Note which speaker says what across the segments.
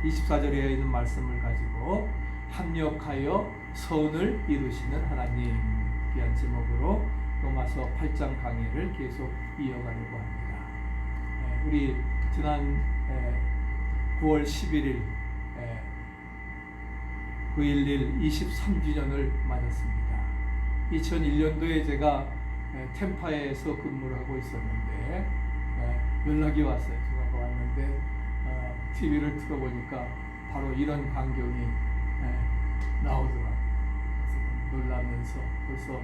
Speaker 1: 24절에 있는 말씀을 가지고 합력하여 선을 이루시는 하나님, 귀한 제목으로 로마서 8장 강의를 계속 이어가려고 합니다. 우리 지난 9월 11일 9.11 23주년을 맞았습니다. 2001년도에 제가 템파에서 근무를 하고 있었는데 연락이 왔어요. 전화가 왔는데 TV를 틀어보니까 바로 이런 광경이 나오더라고요. 그래서 놀라면서 벌써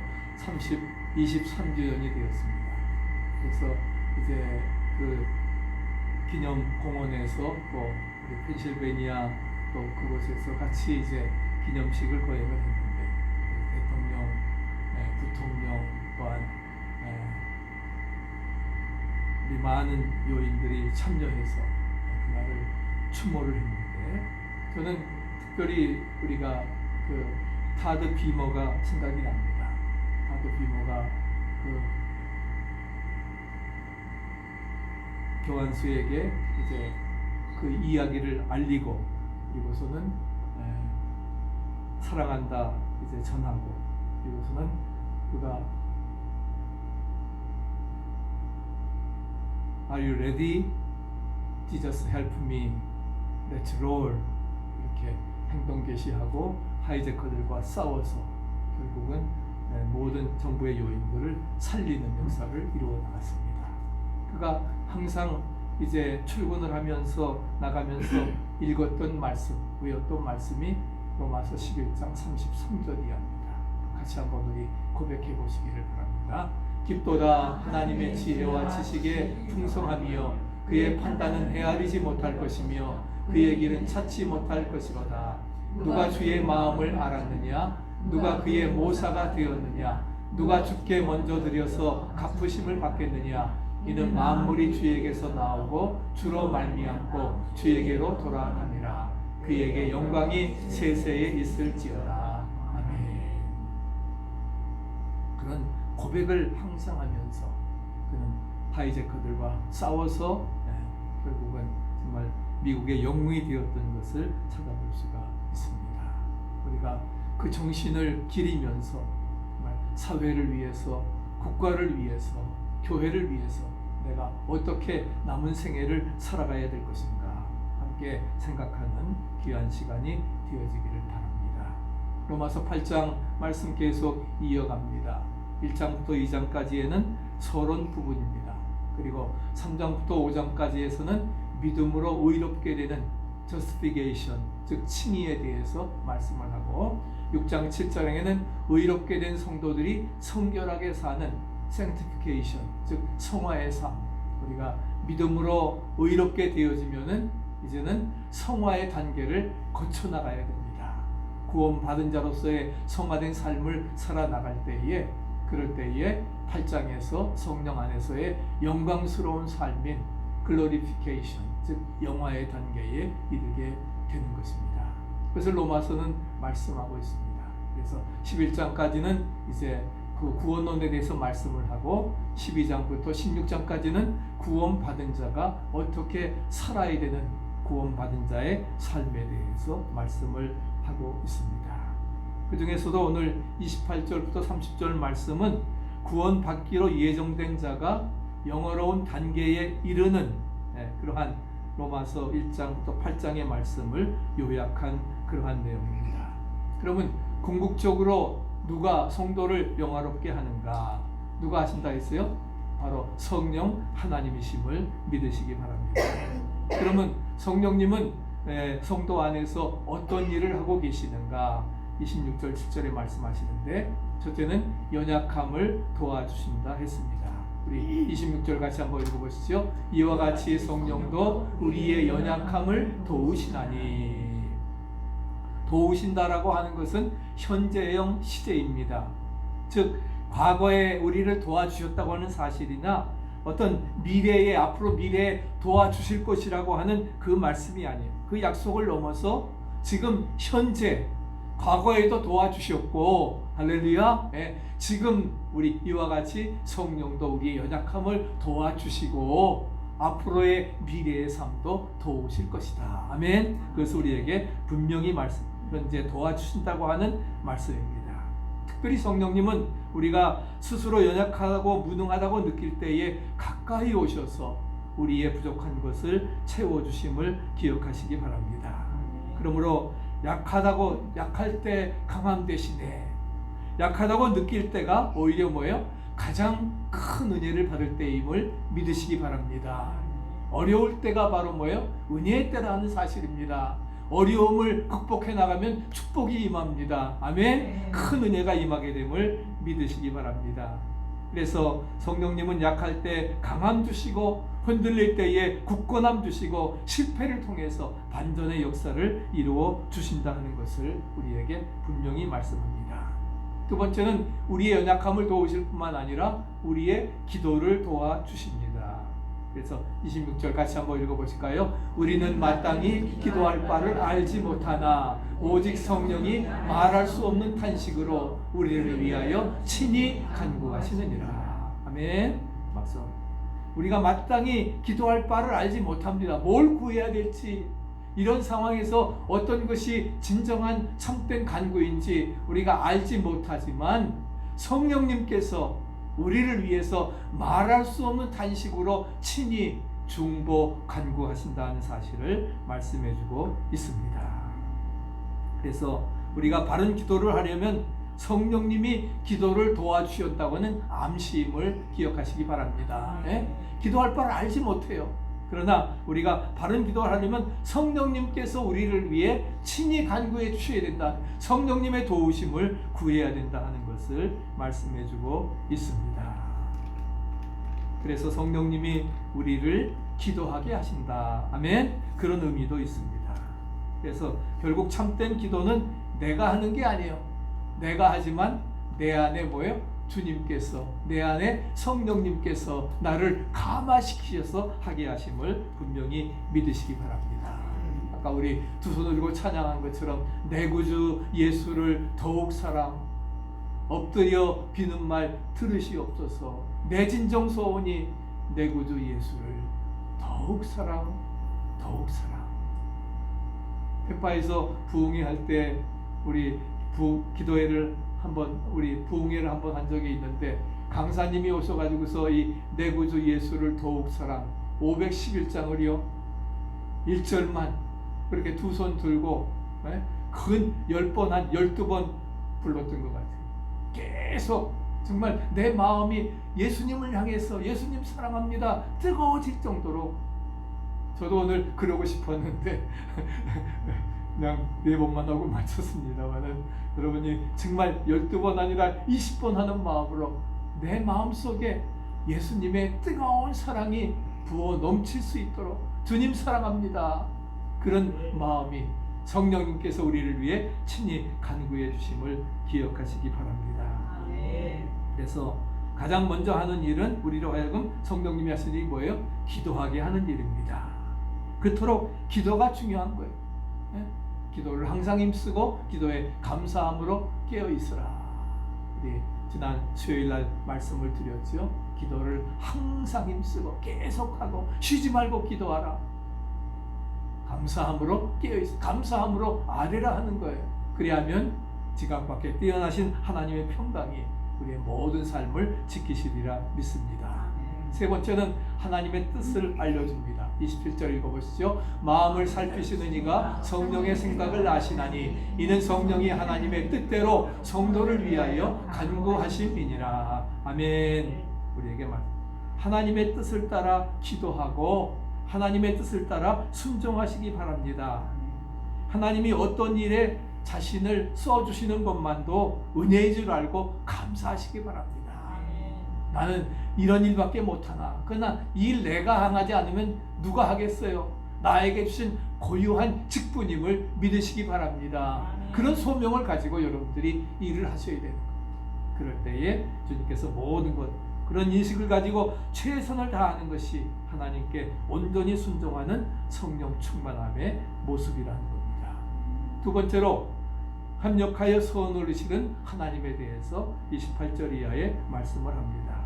Speaker 1: 23주년이 되었습니다. 그래서 이제 그 기념공원에서 또 우리 펜실베니아 또 그곳에서 같이 이제 기념식을 거행을 했는데 대통령, 부통령 또한 우리 많은 요인들이 참여해서 그날을 추모를 했는데 저는 특별히 우리가 그 타드 비머가 생각이 납니다. 타드 비머가 그 교환수에게 이제 그 이야기를 알리고 그리고서는 사랑한다 이제 전하고 그리고서는 그가 Are you ready? Jesus help me. Let's roll. 이렇게 행동 개시하고 하이제커들과 싸워서 결국은 모든 정부의 요인들을 살리는 역사를 이루어 나갔습니다. 그가 항상 이제 출근을 하면서 나가면서 읽었던 말씀, 외웠던 말씀이 로마서 11장 33절이랍니다. 같이 한번 우리 고백해 보시기를 바랍니다. 깊도다 하나님의 지혜와 지식에 풍성하며 그의 판단은 헤아리지 못할 것이며 그의 길은 찾지 못할 것이로다. 누가 주의 마음을 알았느냐? 누가 그의 모사가 되었느냐? 누가 주께 먼저 드려서 갚으심을 받겠느냐? 이는 만물이 주에게서 나오고 주로 말미암고 주에게로 돌아가니라. 그에게 영광이 세세에 있을지어다. 아멘. 그런 고백을 항상 하면서 그는 하이제커들과 싸워서 결국은 정말 미국의 영웅이 되었던 것을 찾아볼 수가 있습니다. 우리가 그 정신을 기리면서 정말 사회를 위해서, 국가를 위해서, 교회를 위해서 내가 어떻게 남은 생애를 살아가야 될 것인가 함께 생각하는 귀한 시간이 되어지기를 바랍니다. 로마서 8장 말씀 계속 이어갑니다. 1장부터 2장까지에는 서론 부분입니다. 그리고 3장부터 5장까지에서는 믿음으로 의롭게 되는 justification, 즉 칭의에 대해서 말씀을 하고 6장 7장에는 의롭게 된 성도들이 성결하게 사는 sanctification, 즉 성화의 삶, 우리가 믿음으로 의롭게 되어지면은 이제는 성화의 단계를 거쳐 나가야 됩니다. 구원받은 자로서의 성화된 삶을 살아나갈 때에 그럴 때에 8장에서 성령 안에서의 영광스러운 삶인 glorification, 즉 영화의 단계에 이르게 되는 것입니다. 그래서 로마서는 말씀하고 있습니다. 그래서 11장까지는 이제 그 구원론에 대해서 말씀을 하고 12장부터 16장까지는 구원받은 자가 어떻게 살아야 되는 구원받은 자의 삶에 대해서 말씀을 하고 있습니다. 그 중에서도 오늘 28절부터 30절 말씀은 구원받기로 예정된 자가 영화로운 단계에 이르는 그러한 로마서 1장부터 8장의 말씀을 요약한 그러한 내용입니다. 그러면 궁극적으로 누가 성도를 영화롭게 하는가? 누가 하신다 했어요? 바로 성령 하나님이심을 믿으시기 바랍니다. 그러면 성령님은 성도 안에서 어떤 일을 하고 계시는가? 26절 7절에 말씀하시는데 첫째는 연약함을 도와주신다 했습니다. 우리 26절 같이 한번 읽어보시죠. 이와 같이 성령도 우리의 연약함을 도우시나니. 도우신다라고 하는 것은 현재형 시제입니다. 즉 과거에 우리를 도와주셨다고 하는 사실이나 어떤 미래에 앞으로 미래에 도와주실 것이라고 하는 그 말씀이 아니에요. 그 약속을 넘어서 지금 현재 과거에도 도와주셨고 할렐루야. 지금 우리 이와 같이 성령도 우리의 연약함을 도와주시고 앞으로의 미래의 삶도 도우실 것이다. 아멘. 그것을 우리에게 분명히 현재 도와주신다고 하는 말씀입니다. 특별히 성령님은 우리가 스스로 연약하다고 무능하다고 느낄 때에 가까이 오셔서 우리의 부족한 것을 채워주심을 기억하시기 바랍니다. 그러므로 약할 때 강함 대신에 약하다고 느낄 때가 오히려 뭐예요? 가장 큰 은혜를 받을 때임을 믿으시기 바랍니다. 어려울 때가 바로 뭐예요? 은혜의 때라는 사실입니다. 어려움을 극복해 나가면 축복이 임합니다. 아멘. 큰 은혜가 임하게 됨을 믿으시기 바랍니다. 그래서 성령님은 약할 때 강함 주시고 흔들릴 때에 굳건함 주시고 실패를 통해서 반전의 역사를 이루어 주신다 하는 것을 우리에게 분명히 말씀합니다. 두 번째는 우리의 연약함을 도우실 뿐만 아니라 우리의 기도를 도와주십니다. 그래서 26절 같이 한번 읽어보실까요? 우리는 마땅히 기도할 바를 알지 못하나 오직 성령이 말할 수 없는 탄식으로 우리를 위하여 친히 간구하시느니라. 아멘. 박수. 우리가 마땅히 기도할 바를 알지 못합니다. 뭘 구해야 될지, 이런 상황에서 어떤 것이 진정한 참된 간구인지 우리가 알지 못하지만 성령님께서 우리를 위해서 말할 수 없는 탄식으로 친히 중보 간구하신다는 사실을 말씀해주고 있습니다. 그래서 우리가 바른 기도를 하려면 성령님이 기도를 도와주셨다고는 암시임을 기억하시기 바랍니다. 네? 기도할 바를 알지 못해요. 그러나 우리가 바른 기도를 하려면 성령님께서 우리를 위해 친히 간구해 주셔야 된다. 성령님의 도우심을 구해야 된다 하는 것을 말씀해 주고 있습니다. 그래서 성령님이 우리를 기도하게 하신다. 아멘. 그런 의미도 있습니다. 그래서 결국 참된 기도는 내가 하는 게 아니에요. 내가 하지만 내 안에 뭐예요? 주님께서, 내 안에 성령님께서 나를 감화시키셔서 하게 하심을 분명히 믿으시기 바랍니다. 아까 우리 두 손을 들고 찬양한 것처럼 내 구주 예수를 더욱 사랑, 엎드려 비는 말 들으시옵소서. 내 진정 소원이 내 구주 예수를 더욱 사랑, 더욱 사랑. 페파에서 부흥회 할 때 우리 기도회를 우리 부흥회를 한번 한 적이 있는데 강사님이 오셔가지고서 이 내 구주 예수를 더욱 사랑 511장을요 1절만 그렇게 두 손 들고 근 10번 한 12번 불렀던 것 같아요. 계속 정말 내 마음이 예수님을 향해서 예수님 사랑합니다 뜨거워질 정도로. 저도 오늘 그러고 싶었는데 그냥 4번만 하고 마쳤습니다만은 여러분이 정말 12번 아니라 20번 하는 마음으로 내 마음속에 예수님의 뜨거운 사랑이 부어 넘칠 수 있도록 주님 사랑합니다. 그런 마음이 성령님께서 우리를 위해 친히 간구해 주심을 기억하시기 바랍니다. 그래서 가장 먼저 하는 일은 우리로 하여금 성령님이 하시는 일이 뭐예요? 기도하게 하는 일입니다. 그토록 기도가 중요한 거예요. 기도를 항상 힘쓰고 기도에 감사함으로 깨어있으라. 우리 지난 수요일날 말씀을 드렸죠. 기도를 항상 힘쓰고 계속하고 쉬지 말고 기도하라. 감사함으로 깨어있어. 감사함으로 아뢰라 하는 거예요. 그리하면 지각 밖에 뛰어나신 하나님의 평강이 우리의 모든 삶을 지키시리라 믿습니다. 세 번째는 하나님의 뜻을 알려줍니다. 27절 읽어보시죠. 마음을 살피시는 이가 성령의 생각을 아시나니 이는 성령이 하나님의 뜻대로 성도를 위하여 간구하심이니라. 아멘. 우리에게 하나님의 뜻을 따라 기도하고 하나님의 뜻을 따라 순종하시기 바랍니다. 하나님이 어떤 일에 자신을 써주시는 것만도 은혜인 줄 알고 감사하시기 바랍니다. 나는 이런 일밖에 못하나. 그러나 이 일 내가 행하지 않으면 누가 하겠어요? 나에게 주신 고유한 직분임을 믿으시기 바랍니다. 그런 소명을 가지고 여러분들이 일을 하셔야 되는 거예요. 그럴 때에 주님께서 모든 것, 그런 인식을 가지고 최선을 다하는 것이 하나님께 온전히 순종하는 성령 충만함의 모습이라는 겁니다. 두 번째로 합력하여 선을 이루시는 하나님에 대해서 28절 이하에 말씀을 합니다.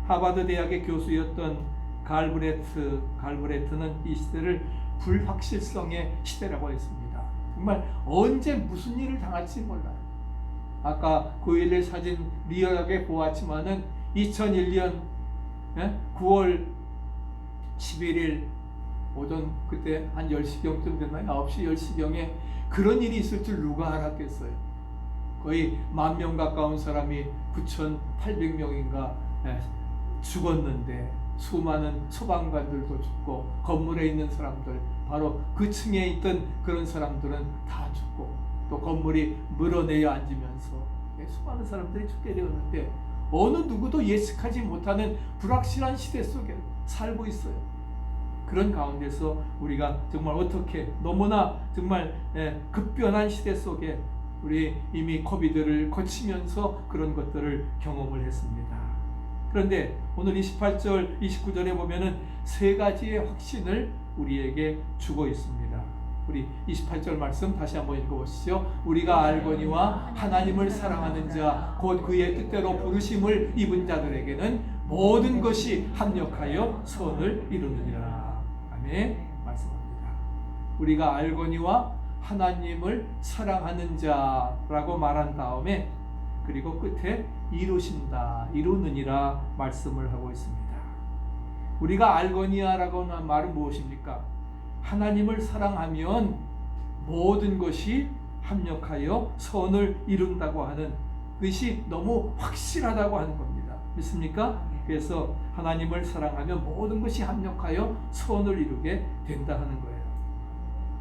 Speaker 1: 하버드 대학의 교수였던 갈브레트는 이 시대를 불확실성의 시대라고 했습니다. 정말 언제 무슨 일을 당할지 몰라요. 아까 9.11 사진 리얼하게 보았지만은 2001년 9월 11일 오전 그때 한 10시경쯤 됐나요? 9시 10시경에 그런 일이 있을 줄 누가 알았겠어요. 거의 10,000명 가까운 사람이 9,800명인가 죽었는데 수많은 소방관들도 죽고 건물에 있는 사람들 바로 그 층에 있던 그런 사람들은 다 죽고 또 건물이 물어내려 앉으면서 수많은 사람들이 죽게 되었는데 어느 누구도 예측하지 못하는 불확실한 시대 속에 살고 있어요. 그런 가운데서 우리가 정말 어떻게 너무나 정말 급변한 시대 속에 우리 이미 코비드를 거치면서 그런 것들을 경험을 했습니다. 그런데 오늘 28절, 29절에 보면은 세 가지의 확신을 우리에게 주고 있습니다. 우리 28절 말씀 다시 한번 읽어보시죠. 우리가 알거니와 하나님을 사랑하는 자 곧 그의 뜻대로 부르심을 입은 자들에게는 모든 것이 합력하여 선을 이루느니라. 아멘. 말씀합니다. 우리가 알거니와 하나님을 사랑하는 자라고 말한 다음에 그리고 끝에 이루신다, 이루느니라 말씀을 하고 있습니다. 우리가 알거니아라고 하는 말은 무엇입니까? 하나님을 사랑하면 모든 것이 합력하여 선을 이룬다고 하는 것이 너무 확실하다고 하는 겁니다. 믿습니까? 그래서 하나님을 사랑하면 모든 것이 합력하여 선을 이루게 된다 하는 거예요.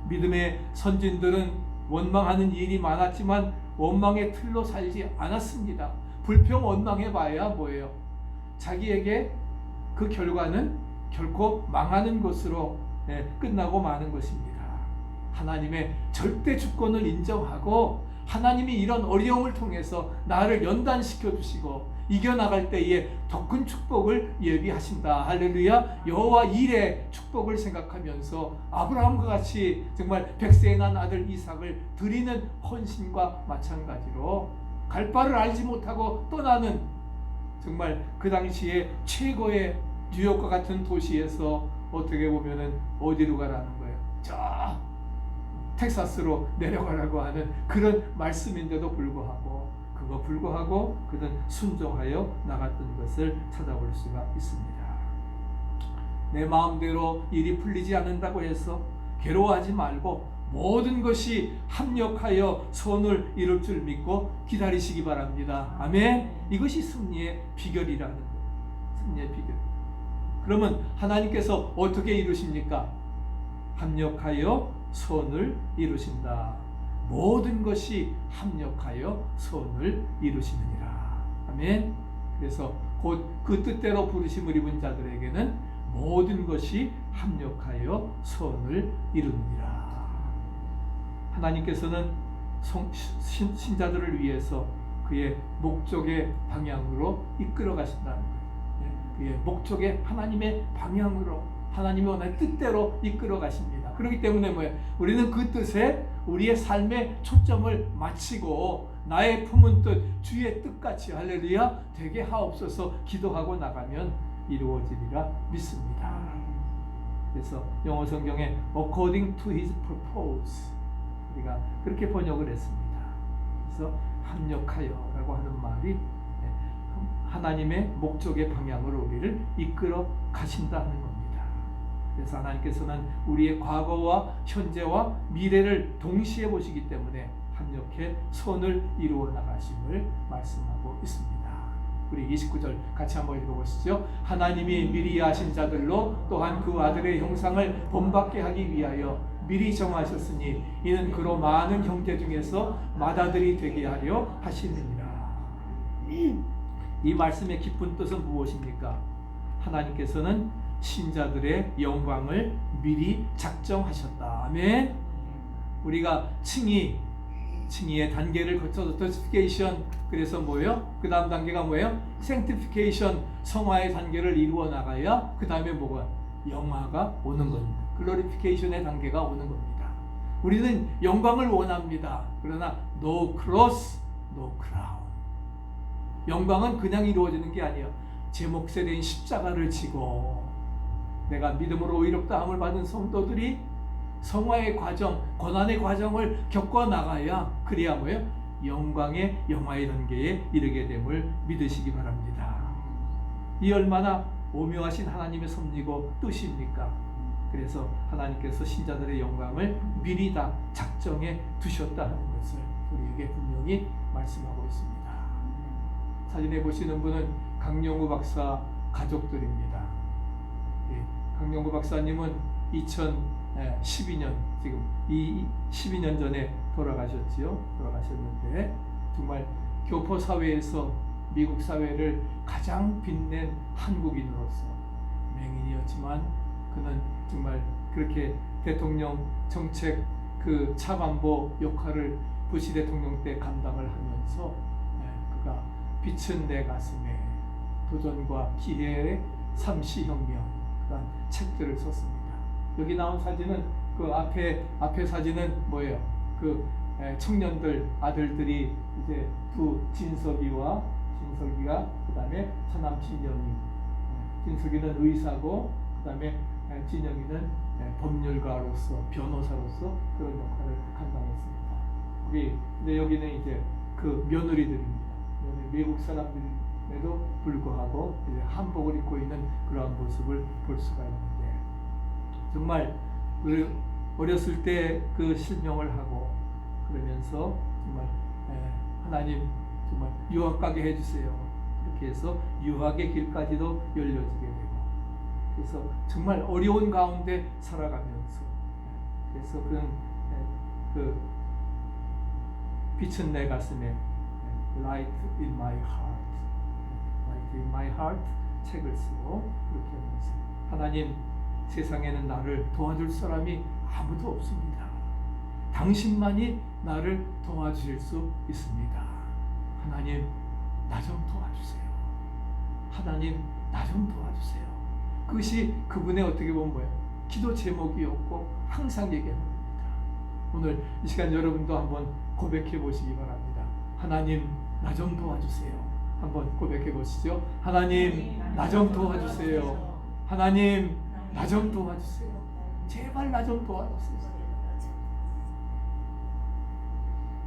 Speaker 1: 믿음의 선진들은 원망하는 일이 많았지만 원망의 틀로 살지 않았습니다. 불평 원망해봐야 뭐예요? 자기에게 그 결과는 결코 망하는 것으로 끝나고 마는 것입니다. 하나님의 절대 주권을 인정하고 하나님이 이런 어려움을 통해서 나를 연단시켜 주시고 이겨나갈 때에 더 큰 축복을 예비하신다. 할렐루야. 여호와 일의 축복을 생각하면서 아브라함과 같이 정말 100세에 난 아들 이삭을 드리는 헌신과 마찬가지로 갈 바를 알지 못하고 떠나는 정말 그 당시에 최고의 뉴욕과 같은 도시에서 어떻게 보면은 어디로 가라는 거예요? 저 텍사스로 내려가라고 하는 그런 말씀인데도 불구하고 그는 순종하여 나갔던 것을 찾아볼 수가 있습니다. 내 마음대로 일이 풀리지 않는다고 해서 괴로워하지 말고 모든 것이 합력하여 선을 이룰 줄 믿고 기다리시기 바랍니다. 아멘. 이것이 승리의 비결이라는 거예요. 승리의 비결. 그러면 하나님께서 어떻게 이루십니까? 합력하여 선을 이루신다. 모든 것이 합력하여 선을 이루시느니라. 아멘. 그래서 곧 그 뜻대로 부르심을 입은 자들에게는 모든 것이 합력하여 선을 이루느니라. 하나님께서는 신자들을 위해서 그의 목적의 방향으로 이끌어 가신다는 거예요. 그의 목적의 하나님의 방향으로 하나님의 원하는 뜻대로 이끌어 가십니다. 그렇기 때문에 뭐예요? 우리는 그 뜻에 우리의 삶의 초점을 맞추고 나의 품은 뜻, 주의 뜻같이 할렐루야 되게 하옵소서 기도하고 나가면 이루어지리라 믿습니다. 그래서 영어 성경에 according to his purpose 우리가 그렇게 번역을 했습니다. 그래서 합력하여라고 하는 말이 하나님의 목적의 방향으로 우리를 이끌어 가신다 하는 겁니다. 그래서 하나님께서는 우리의 과거와 현재와 미래를 동시에 보시기 때문에 합력해 선을 이루어 나가심을 말씀하고 있습니다. 우리 29절 같이 한번 읽어보시죠. 하나님이 미리 아신 자들로 또한 그 아들의 형상을 본받게 하기 위하여 미리 정하셨으니 이는 그로 많은 형제 중에서 맏아들이 되게 하려 하시느니라. 이 말씀의 깊은 뜻은 무엇입니까? 하나님께서는 신자들의 영광을 미리 작정하셨다. 아멘. 우리가 칭의의 단계를 거쳐서 justification 그래서 뭐예요? 그 다음 단계가 뭐예요? sanctification 성화의 단계를 이루어 나가야 그 다음에 뭐가? 영화가 오는 겁니다. glorification의 단계가 오는 겁니다. 우리는 영광을 원합니다. 그러나 no cross, no crown. 영광은 그냥 이루어지는 게 아니에요. 제 몫에 대한 십자가를 지고 내가 믿음으로 의롭다함을 받은 성도들이 성화의 과정, 고난의 과정을 겪어 나가야 그래야 뭐예요? 영광의 영화의 단계에 이르게 됨을 믿으시기 바랍니다. 이 얼마나 오묘하신 하나님의 섭리고 뜻입니까? 그래서 하나님께서 신자들의 영광을 미리 다 작정해 두셨다 하는 것을 우리에게 분명히 말씀하고 있습니다. 사진에 보시는 분은 강영우 박사 가족들입니다. 강영우 박사님은 2012년 지금 12년 전에 돌아가셨는데 정말 교포 사회에서 미국 사회를 가장 빛낸 한국인으로서 맹인이었지만 그는 정말 그렇게 대통령 정책 그 차관보 역할을 부시 대통령 때 감당을 하면서 그가 빛은 내 가슴에 도전과 기회의 삼시혁명 그런 책들을 썼습니다. 여기 나온 사진은 그 앞에 사진은 뭐예요? 그 청년들 아들들이 이제 두 진석이가 그다음에 차남 진영이. 진석이는 의사고 그다음에 진영이는 법률가로서 변호사로서 그런 역할을 감당했습니다. 근데 여기는 이제 그 며느리들입니다. 외국 사람들에도 불구하고 이제 한복을 입고 있는 그러한 모습을 볼 수가 있는데 정말 어렸을 때 그 실명을 하고 그러면서 정말 하나님 정말 유학 가게 해주세요. 이렇게 해서 유학의 길까지도 열려지게 되고 그래서 정말 어려운 가운데 살아가면서 그래서 그 빛은 내 가슴에 Light in my heart, Light in my heart 책을 쓰고 그렇게 하면서 하나님 세상에는 나를 도와줄 사람이 아무도 없습니다. 당신만이 나를 도와주실 수 있습니다. 하나님 나 좀 도와주세요. 하나님 나 좀 도와주세요. 그것이 그분의 어떻게 보면 뭐예요? 기도 제목이었고 항상 얘기하는 겁니다. 오늘 이 시간 여러분도 한번 고백해 보시기 바랍니다. 하나님 나 좀 도와주세요. 한번 고백해 보시죠. 하나님 나 좀 도와주세요. 하나님 나 좀 도와주세요. 제발 나 좀 도와주세요.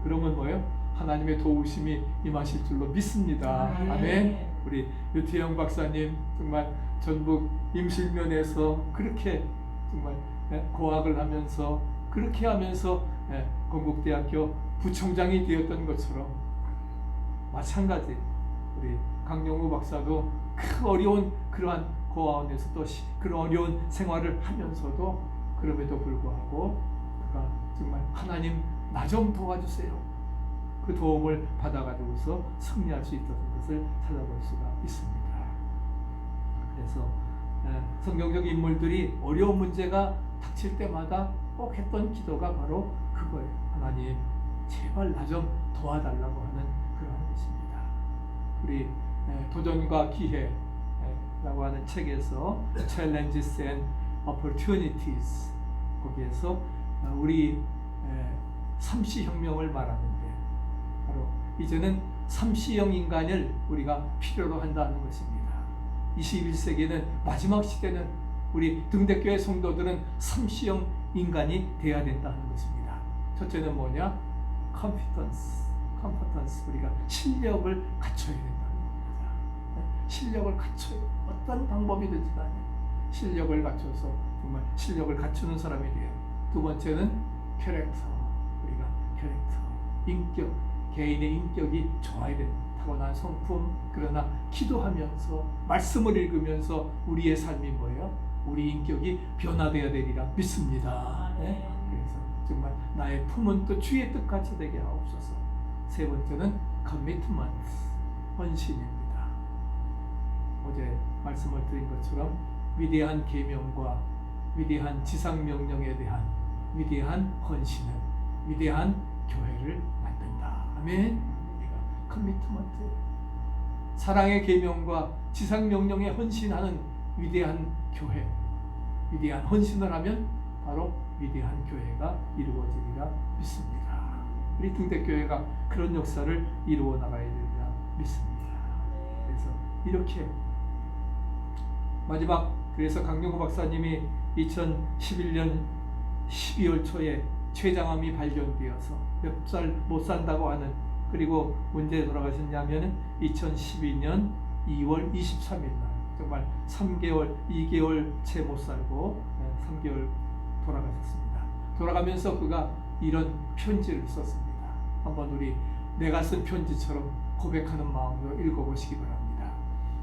Speaker 1: 그러면 뭐예요? 하나님의 도우심이 임하실 줄로 믿습니다. 아멘. 우리 유태영 박사님 정말 전북 임실면에서 그렇게 정말 고학을 하면서 그렇게 하면서 건국대학교 부총장이 되었던 것처럼 마찬가지 우리 강영우 박사도 그 어려운 그러한 고아원에서도 그런 어려운 생활을 하면서도 그럼에도 불구하고 그가 정말 하나님 나 좀 도와주세요. 그 도움을 받아가지고서 승리할 수 있었던 것을 찾아볼 수가 있습니다. 그래서 성경적 인물들이 어려운 문제가 닥칠 때마다 꼭 했던 기도가 바로 그거예요. 하나님 제발 나 좀 도와달라고 하는 그런 것입니다. 우리 도전과 기회라고 하는 책에서 Challenges and Opportunities 거기에서 우리 삼시혁명을 말하는데 바로 이제는 삼시형 인간을 우리가 필요로 한다는 것입니다. 21세기는 마지막 시대는 우리 등대교회 성도들은 삼시형 인간이 되어야 된다는 것입니다. 첫째는 뭐냐? 컴피턴스 우리가 실력을 갖춰야 된다는 겁니다. 실력을 갖춰요. 어떤 방법이든지 간에 실력을 갖춰서 정말 실력을 갖추는 사람이 돼요. 두 번째는 캐릭터 우리가 캐릭터 인격 개인의 인격이 좋아야 되는 타고난 성품. 그러나 기도하면서 말씀을 읽으면서 우리의 삶이 뭐예요? 우리 인격이 변화되어야 되리라 믿습니다. 네? 그래서 정말 나의 품은 또 주의 뜻같이 되게 하옵소서. 세 번째는 커미트먼트 헌신입니다. 어제 말씀을 드린 것처럼 위대한 계명과 위대한 지상명령에 대한 위대한 헌신은 위대한 교회를 만든다. 아멘. 커미트먼트 사랑의 계명과 지상명령에 헌신하는 위대한 교회 위대한 헌신을 하면 바로 위대한 교회가 이루어지리라 믿습니다. 우리 등대교회가 그런 역사를 이루어 나가야 되리라 믿습니다. 그래서 이렇게 마지막 그래서 강용구 박사님이 2011년 12월 초에 췌장암이 발견되어서 몇 살 못 산다고 하는, 그리고 언제 돌아가셨냐면 2012년 2월 23일 날 정말 3개월, 2개월 채 못 살고 3개월 돌아가셨습니다. 돌아가면서 그가 이런 편지를 썼습니다. 한번 우리 내가 쓴 편지처럼 고백하는 마음으로 읽어보시기 바랍니다.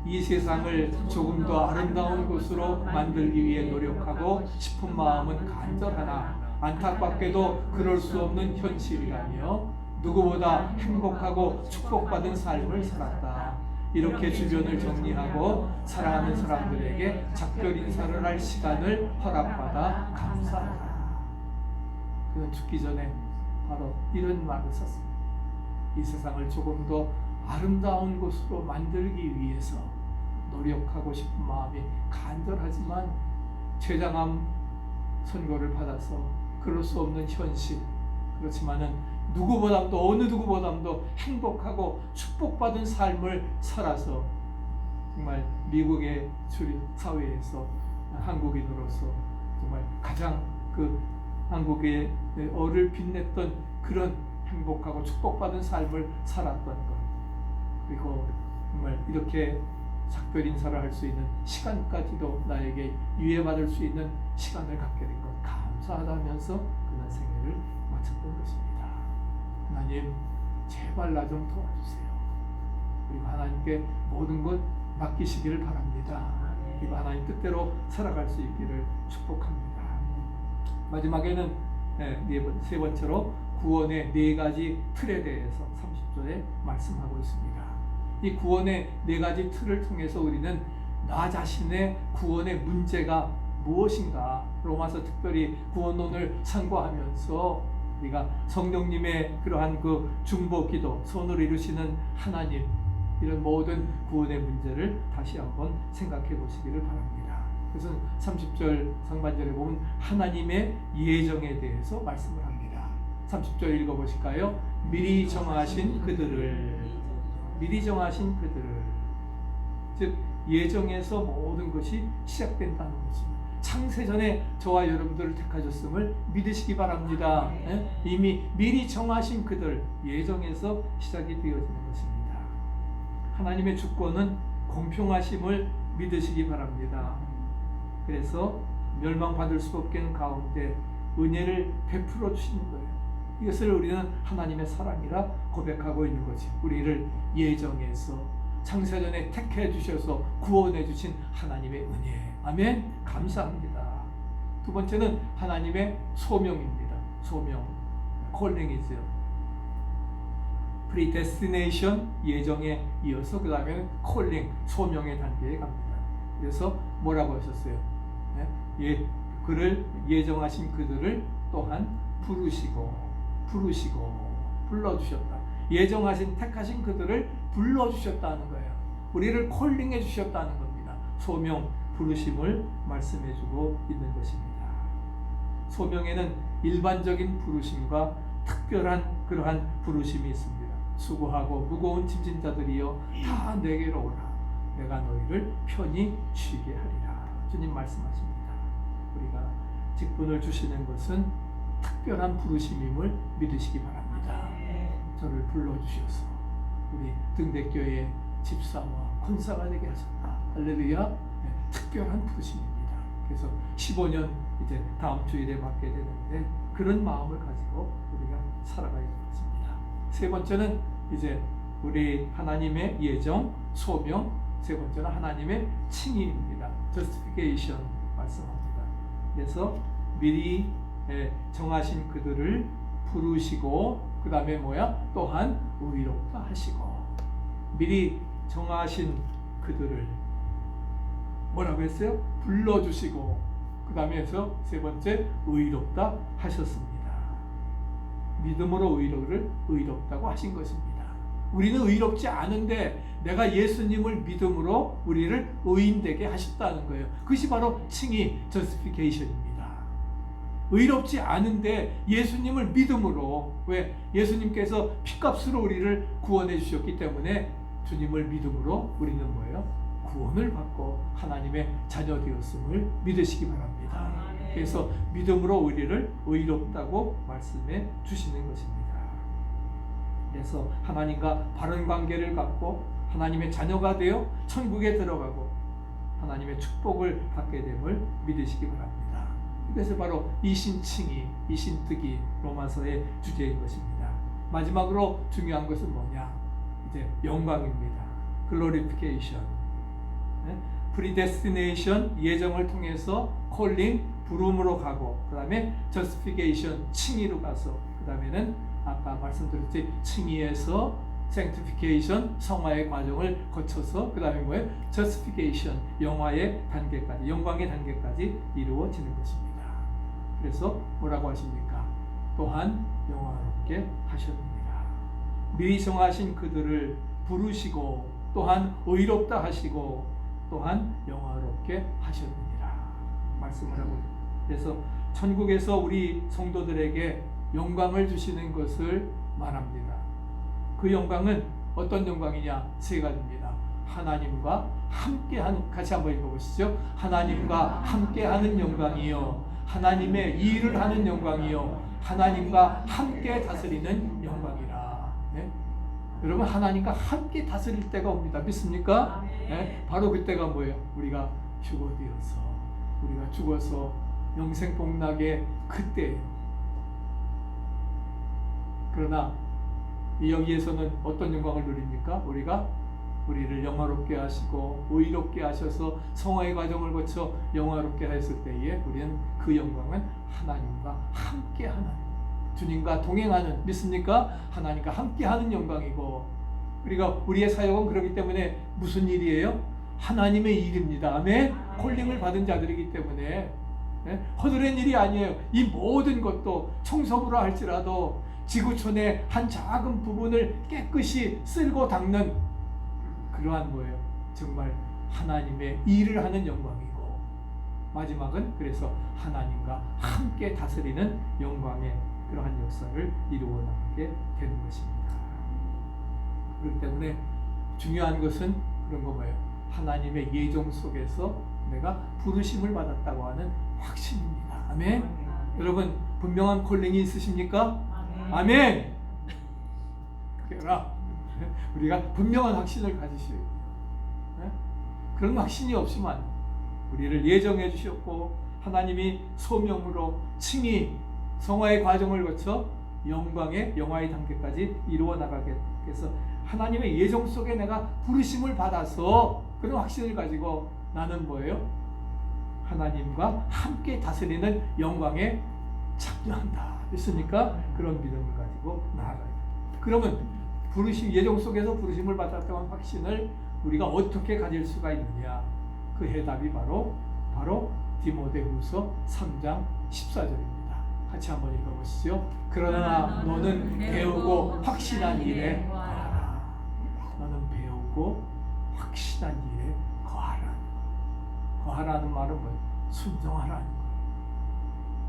Speaker 1: 이 세상을 조금 더 아름다운 곳으로 만들기 위해 노력하고 싶은 마음은 간절하나 안타깝게도 그럴 수 없는 현실이라며 누구보다 행복하고 축복받은 삶을 살았다. 이렇게 주변을 정리하고 사랑하는 사람들에게 작별 인사를 할 시간을 허락받아 감사하다. 그는 죽기 전에 바로 이런 말을 썼습니다. 이 세상을 조금 더 아름다운 곳으로 만들기 위해서 노력하고 싶은 마음이 간절하지만 췌장암 선고를 받아서 그럴 수 없는 현실, 그렇지만은 누구보다도 어느 누구보다도 행복하고 축복받은 삶을 살아서 정말 미국의 주류 사회에서 한국인으로서 정말 가장 그 한국의 얼을 빛냈던 그런 행복하고 축복받은 삶을 살았던 것, 그리고 정말 이렇게 작별 인사를 할 수 있는 시간까지도 나에게 유예받을 수 있는 시간을 갖게 된 것 감사하다면서 그는 생애를 마쳤던 것입니다. 하나님 제발 나 좀 도와주세요. 그리고 하나님께 모든 것 맡기시기를 바랍니다. 그리고 하나님 뜻대로 살아갈 수 있기를 축복합니다. 마지막에는 세 번째로 구원의 4가지 틀에 대해서 30절에 말씀하고 있습니다. 이 구원의 4가지 틀을 통해서 우리는 나 자신의 구원의 문제가 무엇인가, 로마서 특별히 구원론을 상고하면서 우리가 성령님의 그러한 그 중보 기도, 손을 이루시는 하나님, 이런 모든 구원의 문제를 다시 한번 생각해 보시기를 바랍니다. 그래서 30절 상반절에 보면 하나님의 예정에 대해서 말씀을 합니다. 30절 읽어보실까요? 미리 정하신 그들을, 즉 예정에서 모든 것이 시작된다는 것입니다. 창세전에 저와 여러분들을 택하셨음을 믿으시기 바랍니다. 이미 미리 정하신 그들, 예정에서 시작이 되어지는 것입니다. 하나님의 주권은 공평하심을 믿으시기 바랍니다. 그래서 멸망받을 수 없는 가운데 은혜를 베풀어 주시는 거예요. 이것을 우리는 하나님의 사랑이라 고백하고 있는 거지. 우리를 예정해서 창세전에 택해 주셔서 구원해 주신 하나님의 은혜. 아멘. 감사합니다. 두 번째는 하나님의 소명입니다. 소명. 콜링이죠. predestination, 예정에 이어서 그 다음에는 콜링, 소명의 단계에 갑니다. 그래서 뭐라고 하셨어요? 그를 예정하신 그들을 또한 불러주셨다. 예정하신 택하신 그들을 불러주셨다는 거예요. 우리를 콜링해 주셨다는 겁니다. 소명, 부르심을 말씀해주고 있는 것입니다. 소명에는 일반적인 부르심과 특별한 그러한 부르심이 있습니다. 수고하고 무거운 짐진 자들이여 다 내게로 오라. 내가 너희를 편히 쉬게 하리라. 주님 말씀하십니다. 우리가 직분을 주시는 것은 특별한 부르심임을 믿으시기 바랍니다. 저를 불러주셔서 우리 등대교회 집사와 권사가 되게 하셨다. 할렐루야. 특별한 부르심입니다. 그래서 15년 이제 다음 주일에 받게 되는데 그런 마음을 가지고 우리가 살아가야 되겠습니다. 세 번째는 이제 우리 하나님의 예정, 소명, 세 번째는 하나님의 칭의입니다. justification 말씀합니다. 그래서 미리 정하신 그들을 부르시고 그 다음에 또한 의롭다 하시고, 미리 정하신 그들을 뭐라고 했어요? 불러주시고 그 다음에 해서 세 번째 의롭다 하셨습니다. 믿음으로 의롭다고 하신 것입니다. 우리는 의롭지 않은데 내가 예수님을 믿음으로 우리를 의인되게 하셨다는 거예요. 그것이 바로 칭의, justification입니다. 의롭지 않은데 예수님을 믿음으로, 왜? 예수님께서 피값으로 우리를 구원해 주셨기 때문에 주님을 믿음으로 우리는 뭐예요? 구원을 받고 하나님의 자녀 되었음을 믿으시기 바랍니다. 그래서 믿음으로 우리를 의롭다고 말씀해 주시는 것입니다. 그래서 하나님과 바른 관계를 갖고 하나님의 자녀가 되어 천국에 들어가고 하나님의 축복을 받게 됨을 믿으시기 바랍니다. 그래서 바로 이신칭의, 이신득이 로마서의 주제인 것입니다. 마지막으로 중요한 것은 뭐냐? 이제 영광입니다. 글로리피케이션, 프리데스티네이션, 예정을 통해서 콜링, 부름으로 가고, 그 다음에 저스티피케이션, 칭의로 가서, 그 다음에는 아까 말씀드렸지 칭의에서 sanctification, 성화의 과정을 거쳐서 그 다음에 뭐예요? justification, 영화의 단계까지, 영광의 단계까지 이루어지는 것입니다. 그래서 뭐라고 하십니까? 또한 영화롭게 하셨느니라. 미리 정하신 그들을 부르시고 또한 의롭다 하시고 또한 영화롭게 하셨느니라 말씀을 하고, 그래서 천국에서 우리 성도들에게 영광을 주시는 것을 말합니다. 그 영광은 어떤 영광이냐? 세 가지입니다. 하나님과 함께하는, 같이 한번 읽어보시죠. 하나님과 함께하는 영광이요, 하나님의 일을 하는 영광이요, 하나님과 함께 다스리는 영광이라. 네? 여러분, 하나님과 함께 다스릴 때가 옵니다. 믿습니까? 네? 바로 그때가 뭐예요? 우리가 휴거되어서, 우리가 죽어서 영생 복락의 그때예요. 그러나 여기에서는 어떤 영광을 누립니까? 우리를 영화롭게 하시고 의롭게 하셔서 성화의 과정을 거쳐 영화롭게 하셨을 때에 우리는 그 영광은 하나님과 함께하는, 주님과 동행하는, 믿습니까? 하나님과 함께하는 영광이고, 우리가 우리의 사역은 그렇기 때문에 무슨 일이에요? 하나님의 일입니다. 아멘. 콜링을 받은 자들이기 때문에 허드렛 일이 아니에요. 이 모든 것도 청소부라 할지라도 지구촌의 한 작은 부분을 깨끗이 쓸고 닦는 그러한 뭐예요? 정말 하나님의 일을 하는 영광이고, 마지막은 그래서 하나님과 함께 다스리는 영광의 그러한 역사를 이루어 나가게 되는 것입니다. 그렇기 때문에 중요한 것은 그런 거 뭐예요? 하나님의 예정 속에서 내가 부르심을 받았다고 하는 확신입니다. 아멘. 여러분, 분명한 콜링이 있으십니까? 아멘. 그러나 우리가 분명한 확신을 가지셔야 돼요. 그런 확신이 없으면 우리를 예정해 주셨고 하나님이 소명으로 칭의, 성화의 과정을 거쳐 영광의 단계까지 이루어 나가게 해서 하나님의 예정 속에 내가 부르심을 받아서 그런 확신을 가지고 나는 뭐예요? 하나님과 함께 다스리는 영광에 참여한다. 됐습니까? 그런 믿음을 가지고 나아가요. 그러면 부르심, 예정 속에서 부르심을 받았다는 확신을 우리가 어떻게 가질 수가 있느냐? 그 해답이 바로 디모데후서 3장 14절입니다. 같이 한번 읽어보시죠. 그러나 너는 배우고 확신한 일에 거하라. 너는 배우고 확신한 일에 거하라. 거하라는 말은 뭐예요? 순종하라는 거예요.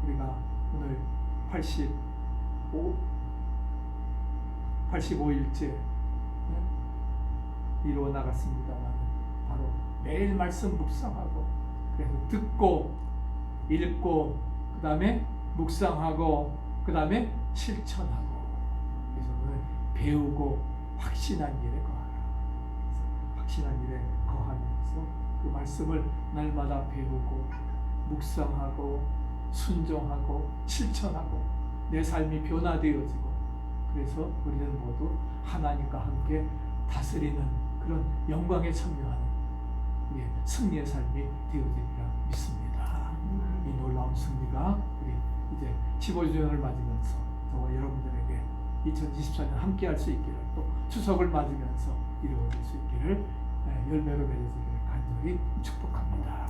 Speaker 1: 우리가 오늘 85일째 이루어 나갔습니다만 바로 매일 말씀 묵상하고, 그래서 듣고 읽고 그 다음에 묵상하고 그 다음에 실천하고, 그래서 오늘 배우고 확신한 일에 거하라. 확신한 일에 거하면서 그 말씀을 날마다 배우고 묵상하고 순종하고 실천하고 내 삶이 변화되어지고, 그래서 우리는 모두 하나님과 함께 다스리는 그런 영광에 참여하는 우리의 승리의 삶이 되어지리라 믿습니다. 이 놀라운 승리가 우리 이제 15주년을 맞으면서 저와 여러분들에게 2024년 함께 할 수 있기를, 또 추석을 맞으면서 이루어질 수 있기를, 열매로 맺어지기를 간절히 축복합니다.